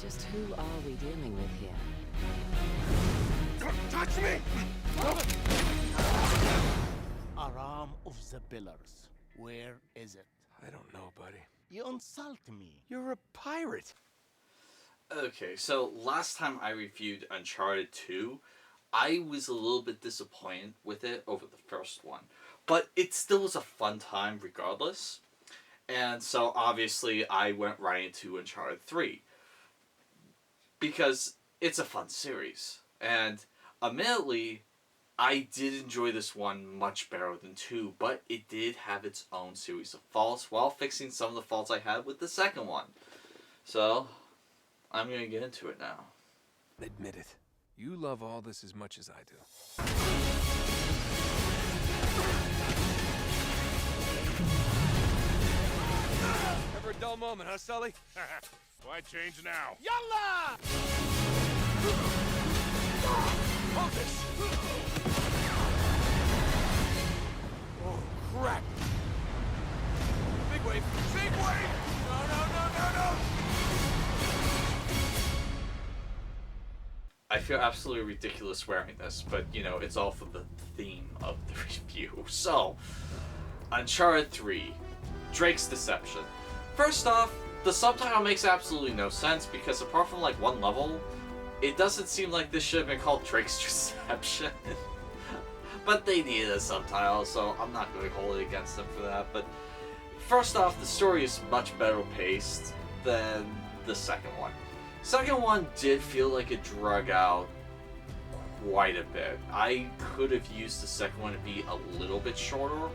Just who are we dealing with here? Don't touch me! Our arm of the pillars. Where is it? I don't know, buddy. You insult me. You're a pirate. Okay, so last time I reviewed Uncharted 2, I was a little bit disappointed with it over the first one. But it still was a fun time regardless. And so obviously I went right into Uncharted 3. Because it's a fun series. And admittedly, I did enjoy this one much better than 2, but it did have its own series of faults while fixing some of the faults I had with the second one. So, I'm going to get into it now. Admit it. You love all this as much as I do. Ever a dull moment, huh, Sully? Why change now? Yalla! Hold this! Oh, crap! Big wave! Big wave! No, no, no, no, no! I feel absolutely ridiculous wearing this, but, you know, it's all for the theme of the review. So, Uncharted 3, Drake's Deception. First off, the subtitle makes absolutely no sense, because apart from, like, one level, it doesn't seem like this should have been called Drake's Deception. But they needed a subtitle, so I'm not going to hold it against them for that. But first off, the story is much better paced than the second one. Second one did feel like it drug out quite a bit. I could have used the second one to be a little bit shorter,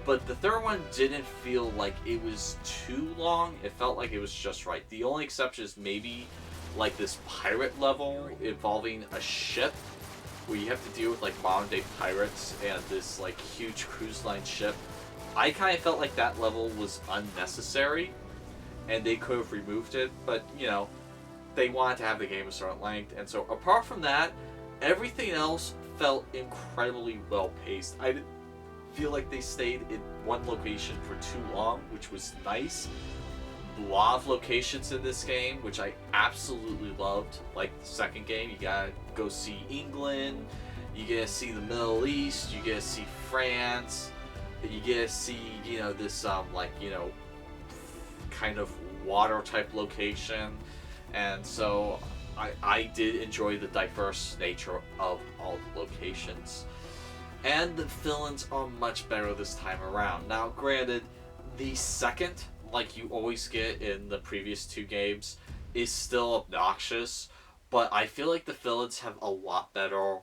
but the third one didn't feel like it was too long. It felt like it was just right. The only exception is maybe like this pirate level involving a ship where you have to deal with like modern day pirates and this like huge cruise line ship. I kind of felt like that level was unnecessary and they could have removed it, but you know, they wanted to have the game a certain length, and so apart from that, everything else felt incredibly well paced. I didn't feel like they stayed in one location for too long, which was nice. A lot of locations in this game, which I absolutely loved. Like the second game, you gotta go see England, you get to see the Middle East, you get to see France, you get to see, you know, this like, you know, kind of water type location. And so I did enjoy the diverse nature of all the locations. And the villains are much better this time around. Now, granted, the second, like you always get in the previous two games, is still obnoxious, but I feel like the villains have a lot better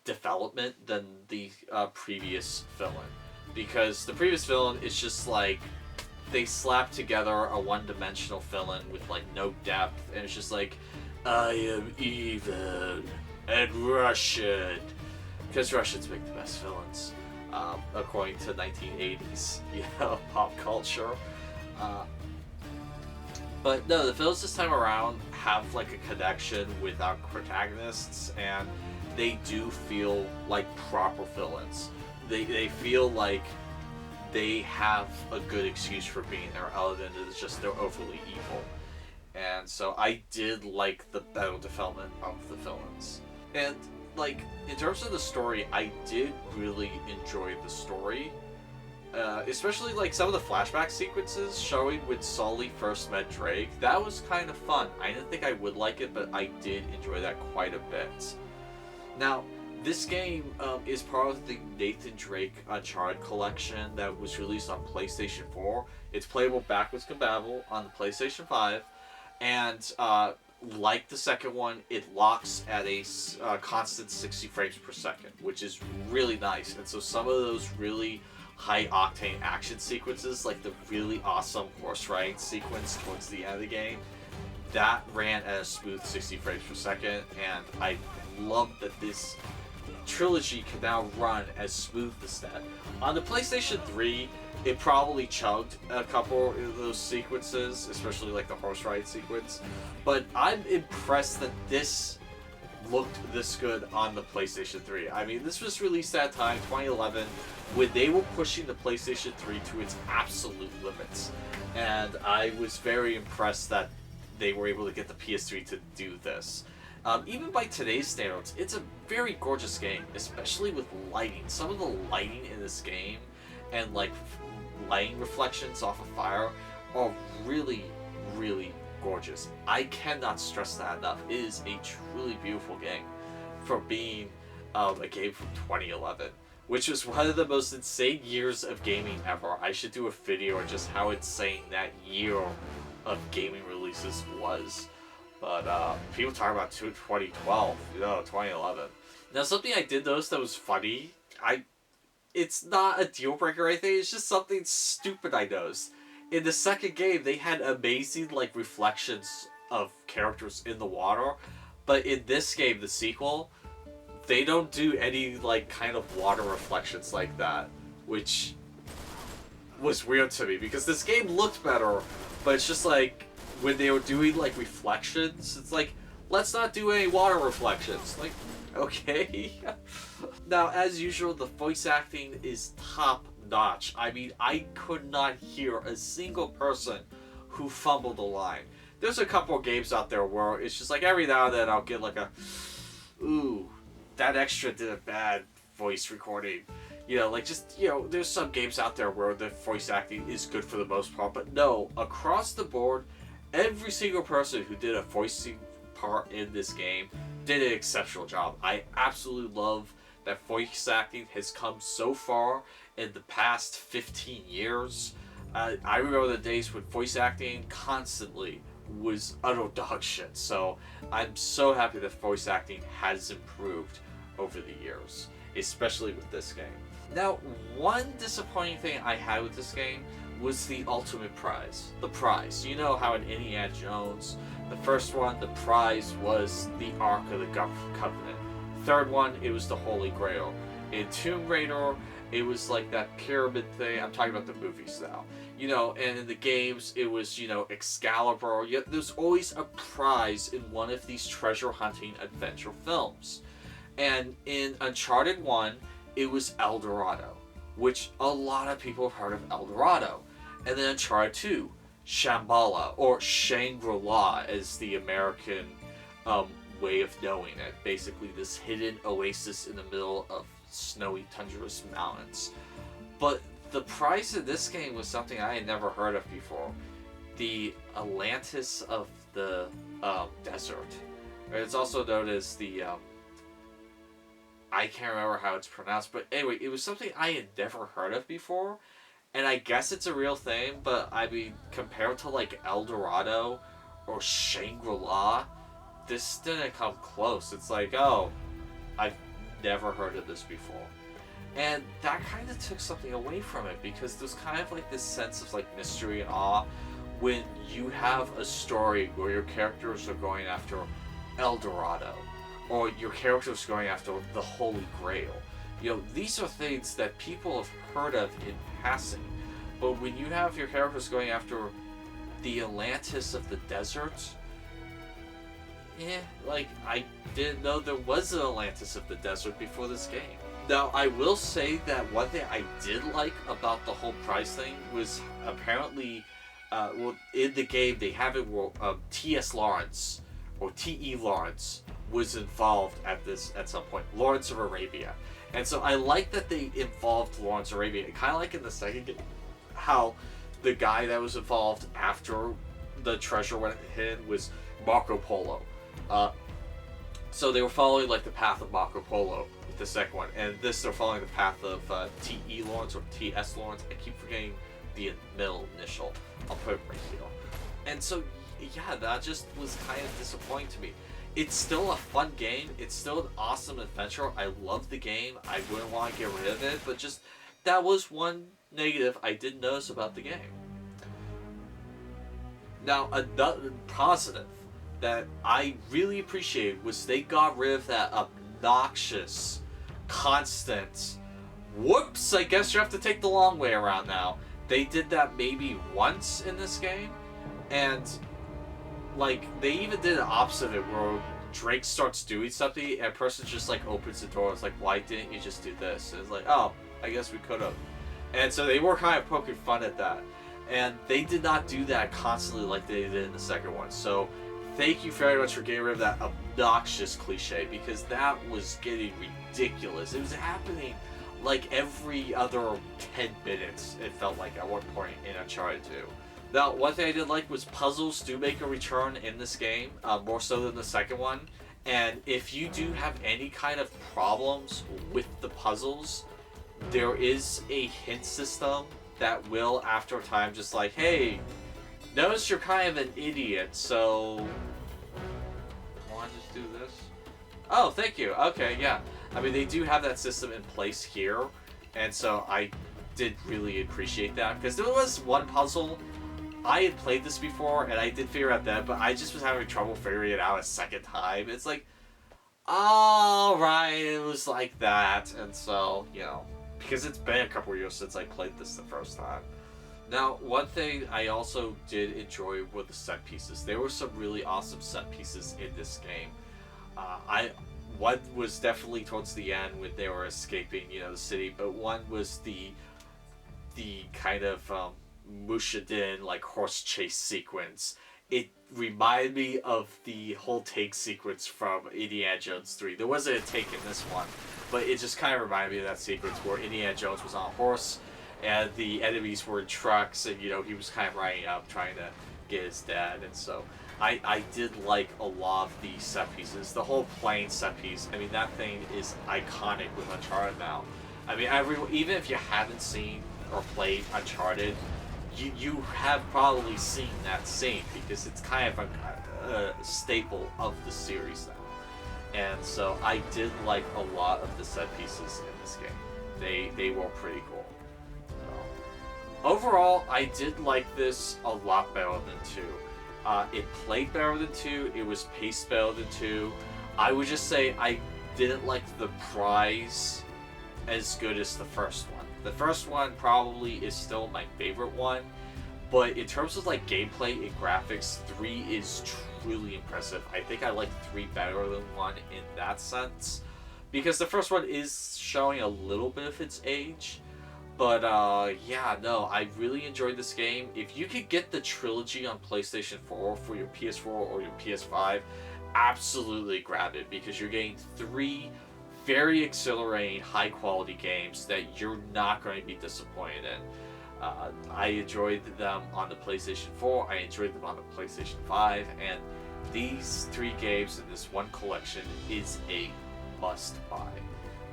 development than the previous villain. Because the previous villain is just like, they slapped together a one-dimensional villain with like no depth, and it's just like, I am evil and Russian, because Russians make the best villains, according to 1980s, you know, pop culture. But no, the villains this time around have like a connection with our protagonists, and they do feel like proper villains. They feel like they have a good excuse for being there, other than it's just they're overly evil. And so I did like the better development of the villains. And like, in terms of the story, I did really enjoy the story. Especially like some of the flashback sequences showing when Sully first met Drake. That was kind of fun. I didn't think I would like it, but I did enjoy that quite a bit. Now, this game is part of the Nathan Drake Uncharted collection that was released on PlayStation 4. It's playable backwards compatible on the PlayStation 5, and like the second one, it locks at a constant 60 frames per second, which is really nice. And so some of those really high-octane action sequences, like the really awesome horse riding sequence towards the end of the game, that ran at a smooth 60 frames per second, and I love that this trilogy can now run as smooth as that. On the PlayStation 3, it probably chugged a couple of those sequences, especially like the horse ride sequence, but I'm impressed that this looked this good on the PlayStation 3. I mean, this was released at a time, 2011, when they were pushing the PlayStation 3 to its absolute limits, and I was very impressed that they were able to get the PS3 to do this. Even by today's standards, it's a very gorgeous game, especially with lighting. Some of the lighting in this game and like lighting reflections off of fire are really, really gorgeous. I cannot stress that enough. It is a truly beautiful game for being a game from 2011, which was one of the most insane years of gaming ever. I should do a video on just how insane that year of gaming releases was. But people talk about 2012, 2011. Now, something I did notice that was funny, it's not a deal breaker or anything, it's just something stupid I noticed. In the second game, they had amazing like reflections of characters in the water, but in this game, the sequel, they don't do any like kind of water reflections like that, which was weird to me because this game looked better, but it's just like when they were doing like reflections, it's like, let's not do any water reflections. Like, okay. Now, as usual, the voice acting is top notch. I mean, I could not hear a single person who fumbled a line. There's a couple of games out there where it's just like every now and then I'll get like a, ooh, that extra did a bad voice recording. You know, like just, you know, there's some games out there where the voice acting is good for the most part, but no, across the board, every single person who did a voicing part in this game did an exceptional job. I absolutely love that voice acting has come so far in the past 15 years. I remember the days when voice acting constantly was utter dog shit. So I'm so happy that voice acting has improved over the years, especially with this game. Now, one disappointing thing I had with this game was the ultimate prize. The prize. You know how in Indiana Jones, the first one, the prize was the Ark of the Covenant. Third one, it was the Holy Grail. In Tomb Raider, it was like that pyramid thing. I'm talking about the movies now. You know, and in the games, it was, you know, Excalibur. Yet there's always a prize in one of these treasure hunting adventure films. And in Uncharted 1, it was El Dorado, which a lot of people have heard of El Dorado. And then Uncharted 2, Shambhala, or Shangri-La as the American way of knowing it. Basically this hidden oasis in the middle of snowy tundrous mountains. But the prize of this game was something I had never heard of before. The Atlantis of the desert. It's also known as the I can't remember how it's pronounced, but anyway, it was something I had never heard of before, and I guess it's a real thing, but I mean, compared to like El Dorado or Shangri-La, this didn't come close. It's like, oh, I've never heard of this before. And that kind of took something away from it, because there's kind of like this sense of like mystery and awe when you have a story where your characters are going after El Dorado, or your characters going after the Holy Grail. You know, these are things that people have heard of in passing. But when you have your characters going after the Atlantis of the desert, like, I didn't know there was an Atlantis of the desert before this game. Now, I will say that one thing I did like about the whole prize thing was apparently, well, in the game they have it where T.S. Lawrence, or T.E. Lawrence, was involved at some point, Lawrence of Arabia. And so I like that they involved Lawrence of Arabia. Kind of like in the second game, how the guy that was involved after the treasure went hidden was Marco Polo. So they were following like the path of Marco Polo with the second one, and this they're following the path of T.E. Lawrence or T.S. Lawrence. I keep forgetting the middle initial. I'll put it right here. And so yeah, that just was kind of disappointing to me. It's still a fun game. It's still an awesome adventure. I love the game. I wouldn't want to get rid of it, but just that was one negative I did notice about the game. Now, another positive that I really appreciated was they got rid of that obnoxious, constant, whoops, I guess you have to take the long way around now. They did that maybe once in this game, and like, they even did the opposite of it, where Drake starts doing something and a person just like opens the door. It's like, why didn't you just do this? And it's like, oh, I guess we could have. And so they were kind of poking fun at that. And they did not do that constantly like they did in the second one. So thank you very much for getting rid of that obnoxious cliche, because that was getting ridiculous. It was happening like every other 10 minutes, it felt like, at one point in Uncharted 2. Now, one thing I did like was puzzles do make a return in this game, more so than the second one. And if you do have any kind of problems with the puzzles, there is a hint system that will, after a time, just like, hey, notice you're kind of an idiot, so... Want to just do this? Oh, thank you. Okay, yeah. I mean, they do have that system in place here, and so I did really appreciate that, because there was one puzzle. I had played this before, and I did figure out that, but I just was having trouble figuring it out a second time. It's like, alright, it was like that, and so, you know, because it's been a couple years since I played this the first time. Now, one thing I also did enjoy were the set pieces. There were some really awesome set pieces in this game. One was definitely towards the end when they were escaping, you know, the city, but one was the kind of Mushadin, like, horse chase sequence. It reminded me of the whole take sequence from Indiana Jones 3. There wasn't a take in this one, but it just kind of reminded me of that sequence where Indiana Jones was on a horse and the enemies were in trucks, and, you know, he was kind of riding up trying to get his dad. And so I did like a lot of the set pieces. The whole plane set piece, I mean, that thing is iconic with Uncharted now. I mean, even if you haven't seen or played Uncharted, you have probably seen that scene, because it's kind of a staple of the series now. And so I did like a lot of the set pieces in this game. They were pretty cool. So, overall, I did like this a lot better than 2. It played better than 2. It was paced better than 2. I would just say I didn't like the prize as good as the first one. The first one probably is still my favorite one, but in terms of like gameplay and graphics, 3 is truly impressive. I think I like 3 better than 1 in that sense, because the first one is showing a little bit of its age. But yeah, no, I really enjoyed this game. If you could get the trilogy on PlayStation 4 for your PS4 or your PS5, absolutely grab it, because you're getting 3 very exhilarating, high-quality games that you're not going to be disappointed in. I enjoyed them on the PlayStation 4, I enjoyed them on the PlayStation 5, and these 3 games in this one collection is a must-buy.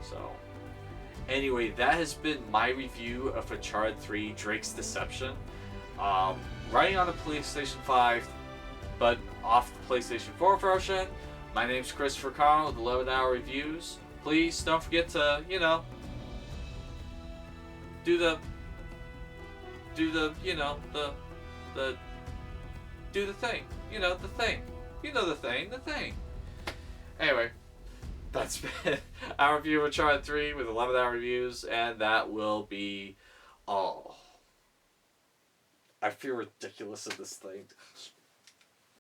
So, anyway, that has been my review of Uncharted 3 Drake's Deception. Running on the PlayStation 5, but off the PlayStation 4 version. My name's Christopher Connell with 11 Hour Reviews. Please don't forget to, you know, do the thing. You know, the thing. You know the thing. Anyway, that's been our review of Uncharted 3 with 11 Hour Reviews, and that will be all. I feel ridiculous in this thing.